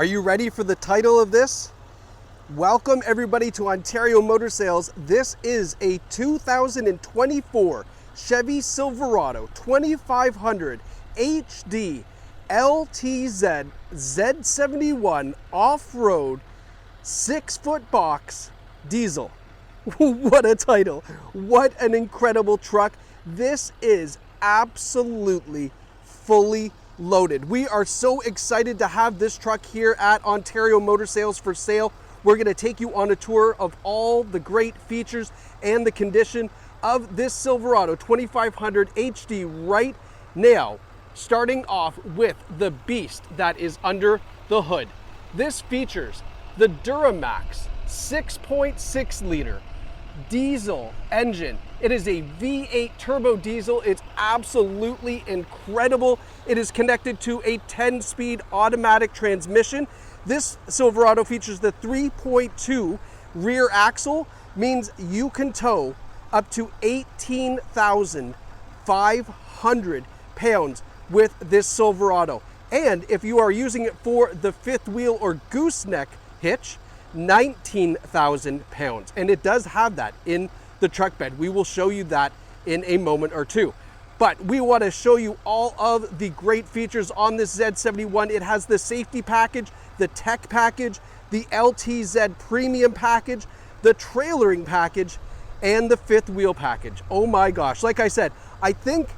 Are you ready for the title of this? Welcome everybody to Ontario Motor Sales. This is a 2024 Chevy Silverado 2500 HD LTZ Z71 Off-Road 6-foot box diesel. What a title. What an incredible truck. This is absolutely fully loaded. We are so excited to have this truck here at Ontario Motor Sales for sale. We're going to take you on a tour of all the great features and the condition of this Silverado 2500 HD right now, starting off with the beast that is under the hood. This features the Duramax 6.6 liter diesel engine. It is a V8 turbo diesel. It's absolutely incredible. It is connected to a 10-speed automatic transmission. This Silverado features the 3.2 rear axle, means you can tow up to 18,500 pounds with this Silverado. And if you are using it for the fifth wheel or gooseneck hitch, 19,000 pounds. And it does have that in the truck bed. We will show you that in a moment or two. But we want to show you all of the great features on this Z71. It has the safety package, the tech package, the LTZ premium package, the trailering package, and the fifth wheel package. Oh my gosh. Like I said, I think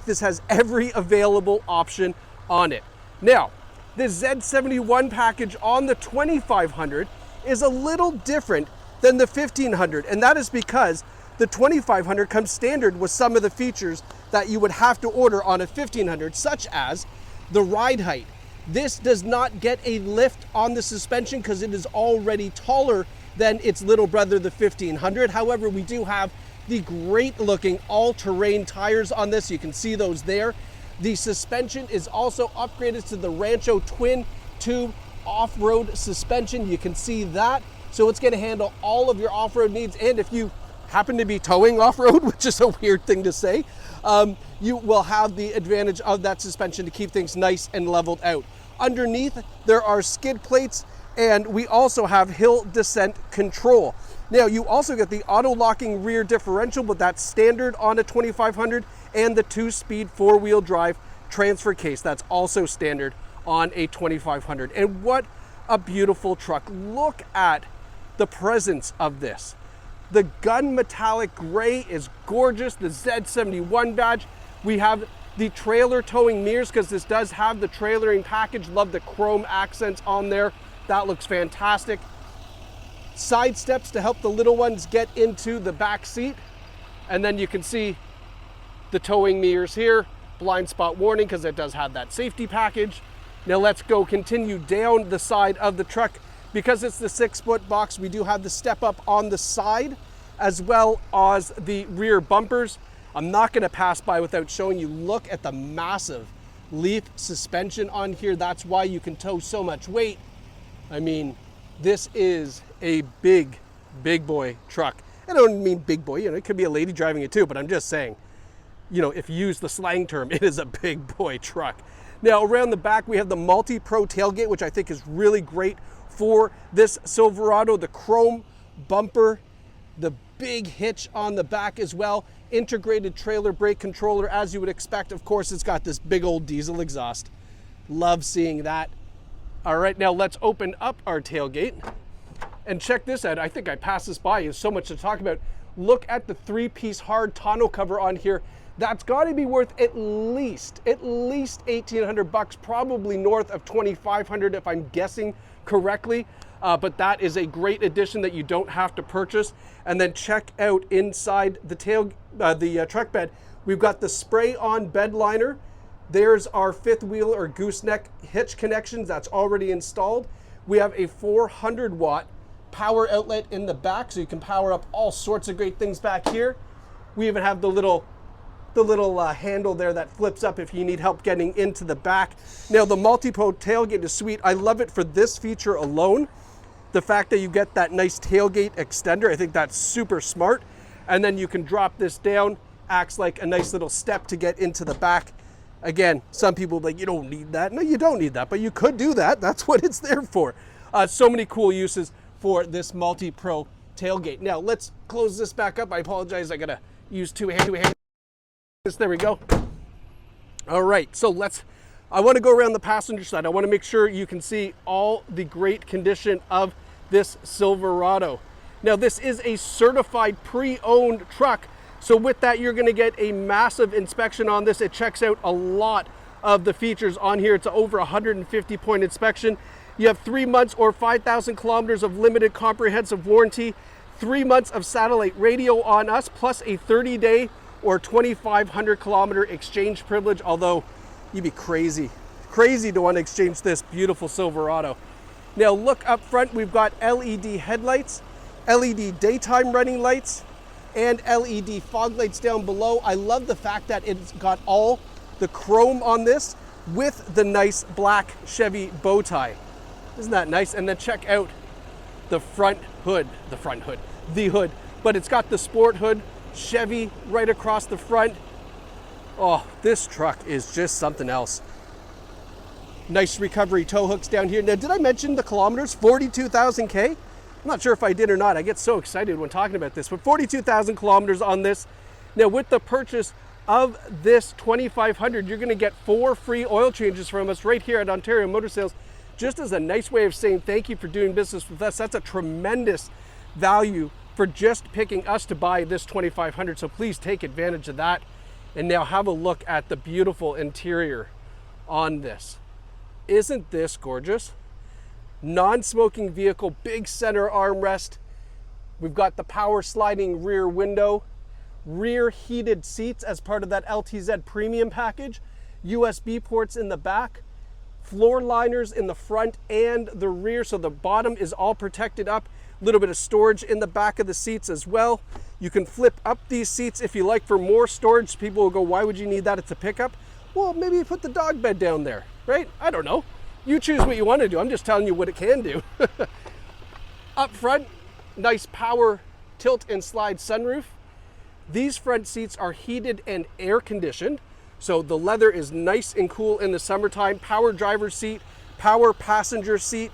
this has every available option on it. Now, the Z71 package on the 2500 is a little different than the 1500, and that is because the 2500 comes standard with some of the features that you would have to order on a 1500, such as the ride height. This does not get a lift on the suspension because it is already taller than its little brother, the 1500. However, we do have the great looking all-terrain tires on this. You can see those there. The suspension is also upgraded to the Rancho twin tube off-road suspension. You can see that. So it's going to handle all of your off-road needs. And if you happen to be towing off-road, which is a weird thing to say, you will have the advantage of that suspension to keep things nice and leveled out. Underneath, there are skid plates, and we also have hill descent control. Now, you also get the auto-locking rear differential, but that's standard on a 2500, and the 2-speed 4-wheel drive transfer case. That's also standard on a 2500. And what a beautiful truck. Look at the presence of this. The gun metallic gray is gorgeous. The Z71 badge. We have the trailer towing mirrors because this does have the trailering package. Love the chrome accents on there. That looks fantastic. Side steps to help the little ones get into the back seat. And then you can see the towing mirrors here, blind spot warning because it does have that safety package. Now let's go continue down the side of the truck. Because it's the 6-foot box, we do have the step up on the side as well as the rear bumpers. I'm not going to pass by without showing you. Look at the massive leaf suspension on here. That's why you can tow so much weight. I mean, this is a big boy truck. I don't mean big boy, it could be a lady driving it too, but I'm just saying, if you use the slang term, it is a big boy truck. Now, around the back, we have the multi-pro tailgate, which I think is really great for this Silverado. The chrome bumper, the big hitch on the back as well, integrated trailer brake controller, as you would expect. Of course, it's got this big old diesel exhaust. Love seeing that. All right, now let's open up our tailgate and check this out. I think I passed this by. There's so much to talk about. Look at the 3-piece hard tonneau cover on here. That's got to be worth at least $1,800, probably north of $2,500 if I'm guessing correctly. But that is a great addition that you don't have to purchase. And then check out inside the truck bed. We've got the spray-on bed liner. There's our fifth wheel or gooseneck hitch connections that's already installed. We have a 400-watt power outlet in the back, so you can power up all sorts of great things back here. We even have the little handle there that flips up if you need help getting into the back. Now, the multi-pro tailgate is sweet. I love it for this feature alone. The fact that you get that nice tailgate extender, I think that's super smart. And then you can drop this down, acts like a nice little step to get into the back. Again, some people are like, you don't need that. No, you don't need that, but you could do that. That's what it's there for. So many cool uses for this multi-pro tailgate. Now, let's close this back up. I apologize. I got to use two hands. There we go. All right, so I want to go around the passenger side. I want to make sure you can see all the great condition of this Silverado. Now, this is a certified pre-owned truck. So with that, you're going to get a massive inspection on this. It checks out a lot of the features on here. It's over 150 point inspection. You have 3 months or 5,000 kilometers of limited comprehensive warranty, 3 months of satellite radio on us, plus a 30-day or 2,500 kilometer exchange privilege. Although you'd be crazy to want to exchange this beautiful Silverado. Now look up front, we've got LED headlights, LED daytime running lights, and LED fog lights down below. I love the fact that it's got all the chrome on this with the nice black Chevy bow tie. Isn't that nice? And then check out the hood. But it's got the sport hood, Chevy right across the front. Oh, this truck is just something else. Nice recovery tow hooks down here. Now, did I mention the kilometers? 42,000 K? I'm not sure if I did or not. I get so excited when talking about this, but 42,000 kilometers on this. Now, with the purchase of this 2500, you're gonna get 4 free oil changes from us right here at Ontario Motor Sales, just as a nice way of saying thank you for doing business with us. That's a tremendous value for just picking us to buy this 2500, so please take advantage of that. And now have a look at the beautiful interior on this. Isn't this gorgeous? Non-smoking vehicle, big center armrest. We've got the power sliding rear window, rear heated seats as part of that LTZ premium package, USB ports in the back, floor liners in the front and the rear, so the bottom is all protected up. A little bit of storage in the back of the seats as well. You can flip up these seats if you like for more storage. People will go, why would you need that? It's a pickup. Well, maybe you put the dog bed down there, right? I don't know. You choose what you want to do. I'm just telling you what it can do. Up front, nice power tilt and slide sunroof. These front seats are heated and air conditioned, so the leather is nice and cool in the summertime. Power driver's seat, power passenger seat,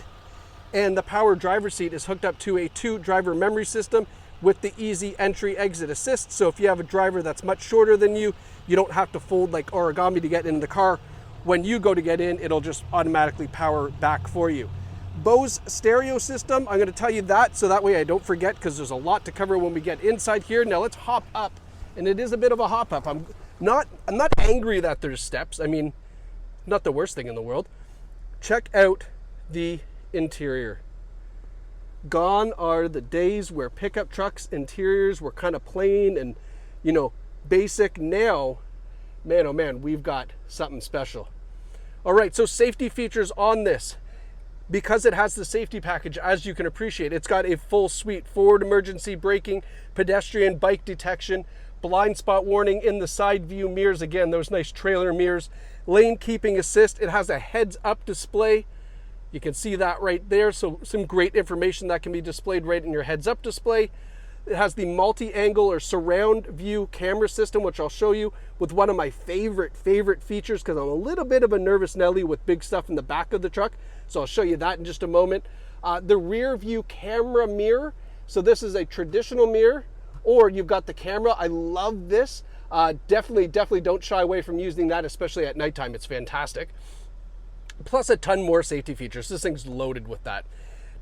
and the power driver's seat is hooked up to a 2 driver memory system with the easy entry exit assist. So if you have a driver that's much shorter than you, you don't have to fold like origami to get in the car. When you go to get in, it'll just automatically power back for you. Bose stereo system, I'm gonna tell you that so that way I don't forget, because there's a lot to cover when we get inside here. Now let's hop up, and it is a bit of a hop up. I'm not angry that there's steps. I mean, not the worst thing in the world. Check out the interior. Gone are the days where pickup trucks interiors were kind of plain and, you know, basic. Now, man, oh man, we've got something special. All right, so safety features on this. Because it has the safety package, as you can appreciate, it's got a full suite: forward emergency braking, pedestrian bike detection, blind spot warning in the side view mirrors, again, those nice trailer mirrors, lane keeping assist. It has a heads up display. You can see that right there. So some great information that can be displayed right in your heads up display. It has the multi-angle or surround view camera system, which I'll show you, with one of my favorite features, because I'm a little bit of a nervous Nelly with big stuff in the back of the truck. So I'll show you that in just a moment. The rear view camera mirror. So this is a traditional mirror, or you've got the camera. I love this. Definitely don't shy away from using that, especially at nighttime. It's fantastic. Plus a ton more safety features. This thing's loaded with that.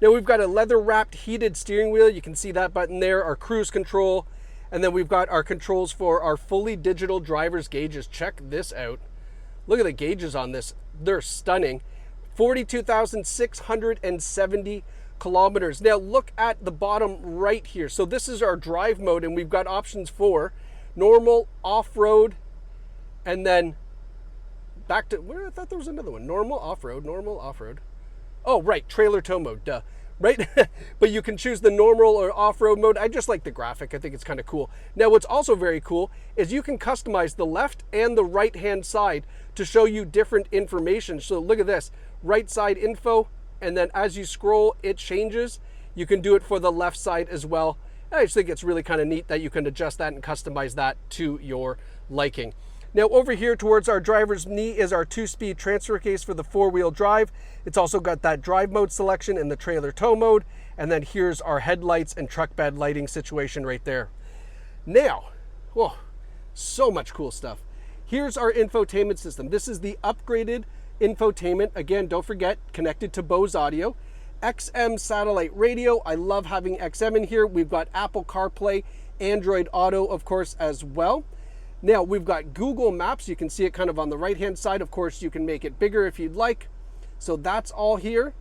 Now we've got a leather wrapped heated steering wheel. You can see that button there, our cruise control. And then we've got our controls for our fully digital driver's gauges. Check this out. Look at the gauges on this. They're stunning. 42,670 kilometers. Now look at the bottom right here. So this is our drive mode, and we've got options for normal, off-road, and then back to, where I thought there was another one. Normal, off-road, normal, off-road. Oh, right, trailer tow mode, duh. Right? But you can choose the normal or off-road mode. I just like the graphic. I think it's kind of cool. Now, what's also very cool is you can customize the left and the right-hand side to show you different information. So look at this, right side info, and then as you scroll, it changes. You can do it for the left side as well. I just think it's really kind of neat that you can adjust that and customize that to your liking. Now over here towards our driver's knee is our 2-speed transfer case for the 4-wheel drive. It's also got that drive mode selection and the trailer tow mode. And then here's our headlights and truck bed lighting situation right there. Now, whoa, so much cool stuff. Here's our infotainment system. This is the upgraded infotainment. Again, don't forget, connected to Bose audio. XM satellite radio. I love having XM in here. We've got Apple CarPlay, Android Auto, of course, as well. Now, we've got Google Maps. You can see it kind of on the right-hand side. Of course, you can make it bigger if you'd like. So that's all here.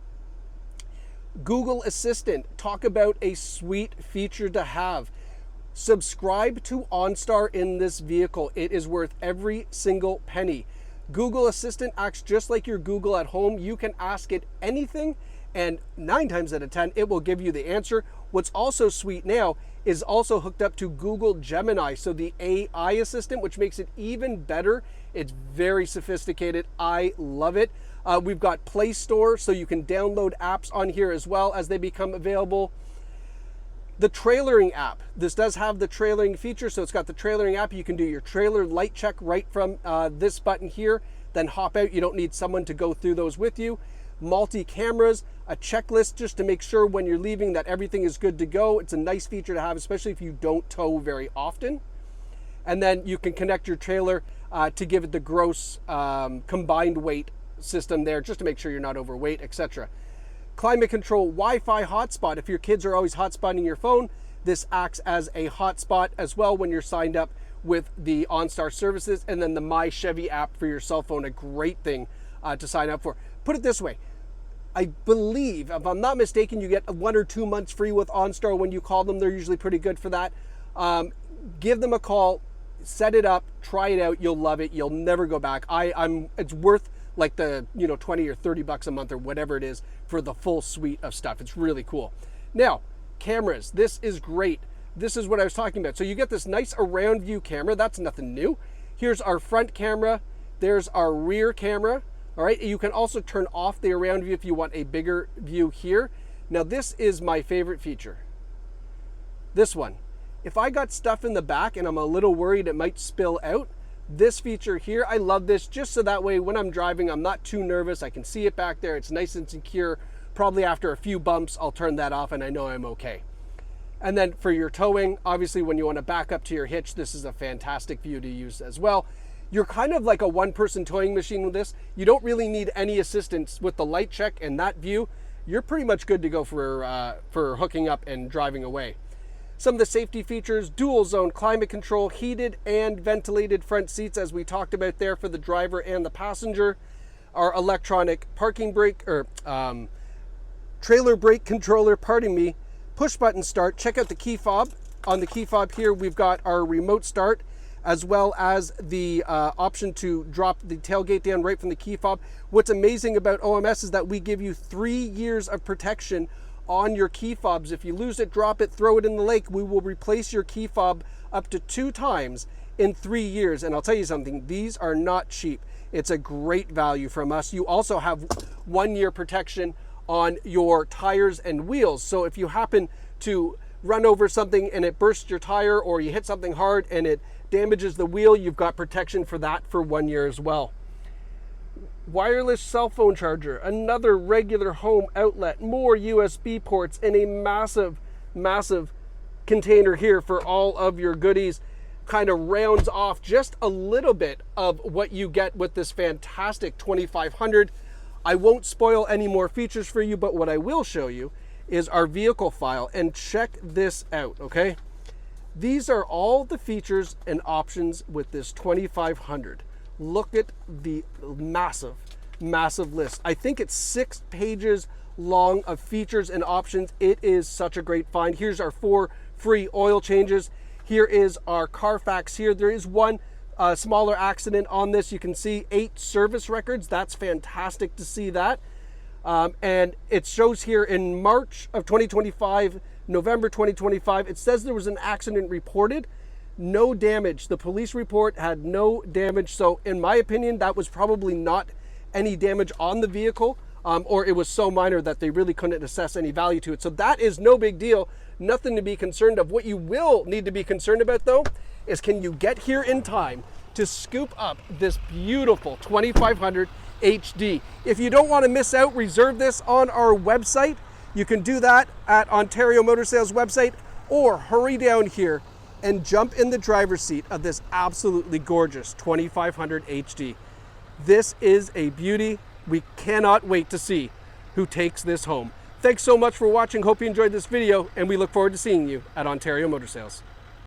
Google Assistant. Talk about a sweet feature to have. Subscribe to OnStar in this vehicle. It is worth every single penny. Google Assistant acts just like your Google at home. You can ask it anything, and 9 times out of 10, it will give you the answer. What's also sweet now is also hooked up to Google Gemini, so the AI assistant, which makes it even better. It's very sophisticated. I love it. We've got Play Store, so you can download apps on here as well as they become available. The trailering app. This does have the trailering feature, so it's got the trailering app. You can do your trailer light check right from this button here, then hop out. You don't need someone to go through those with you. Multi-cameras, a checklist just to make sure when you're leaving that everything is good to go. It's a nice feature to have, especially if you don't tow very often. And then you can connect your trailer to give it the gross combined weight system there, just to make sure you're not overweight, etc. Climate control, Wi-Fi hotspot. If your kids are always hotspotting your phone, this acts as a hotspot as well when you're signed up with the OnStar services. And then the My Chevy app for your cell phone, a great thing to sign up for. Put it this way, I believe, if I'm not mistaken, you get 1 or 2 months free with OnStar when you call them. They're usually pretty good for that. Give them a call, set it up, try it out. You'll love it. You'll never go back. It's worth like the 20 or 30 bucks a month or whatever it is for the full suite of stuff. It's really cool. Now, cameras. This is great. This is what I was talking about. So you get this nice around view camera. That's nothing new. Here's our front camera. There's our rear camera. All right. You can also turn off the around view if you want a bigger view here. Now, this is my favorite feature. This one. If I got stuff in the back and I'm a little worried it might spill out, this feature here, I love this just so that way when I'm driving, I'm not too nervous. I can see it back there. It's nice and secure. Probably after a few bumps, I'll turn that off and I know I'm okay. And then for your towing, obviously when you want to back up to your hitch, this is a fantastic view to use as well. You're kind of like a one-person towing machine with this. You don't really need any assistance with the light check and that view. You're pretty much good to go for hooking up and driving away. Some of the safety features, dual zone climate control, heated and ventilated front seats, as we talked about there for the driver and the passenger. Our electronic parking brake, or trailer brake controller, pardon me, push button start. Check out the key fob. On the key fob here, we've got our remote start, as well as the option to drop the tailgate down right from the key fob. What's amazing about OMS is that we give you 3 years of protection on your key fobs. If you lose it, drop it, throw it in the lake, we will replace your key fob up to 2 times in 3 years. And I'll tell you something, these are not cheap. It's a great value from us. You also have 1 year protection on your tires and wheels. So if you happen to run over something and it bursts your tire, or you hit something hard and it damages the wheel, you've got protection for that for 1 year as well. Wireless cell phone charger, another regular home outlet, more USB ports, and a massive, massive container here for all of your goodies. Kind of rounds off just a little bit of what you get with this fantastic 2500. I won't spoil any more features for you, but what I will show you is our vehicle file, and check this out, okay? These are all the features and options with this 2500. Look at the massive, massive list. I think it's 6 pages long of features and options. It is such a great find. Here's our 4 free oil changes. Here is our Carfax here. There is one smaller accident on this. You can see 8 service records. That's fantastic to see that. And it shows here in March of 2025, November 2025, it says there was an accident reported. No damage. The police report had no damage. So in my opinion, that was probably not any damage on the vehicle, or it was so minor that they really couldn't assess any value to it. So that is no big deal. Nothing to be concerned of. What you will need to be concerned about though, is can you get here in time to scoop up this beautiful 2500 HD. If you don't want to miss out, reserve this on our website. You can do that at Ontario Motor Sales website, or hurry down here and jump in the driver's seat of this absolutely gorgeous 2500 HD. This is a beauty. We cannot wait to see who takes this home. Thanks so much for watching. Hope you enjoyed this video, and we look forward to seeing you at Ontario Motor Sales.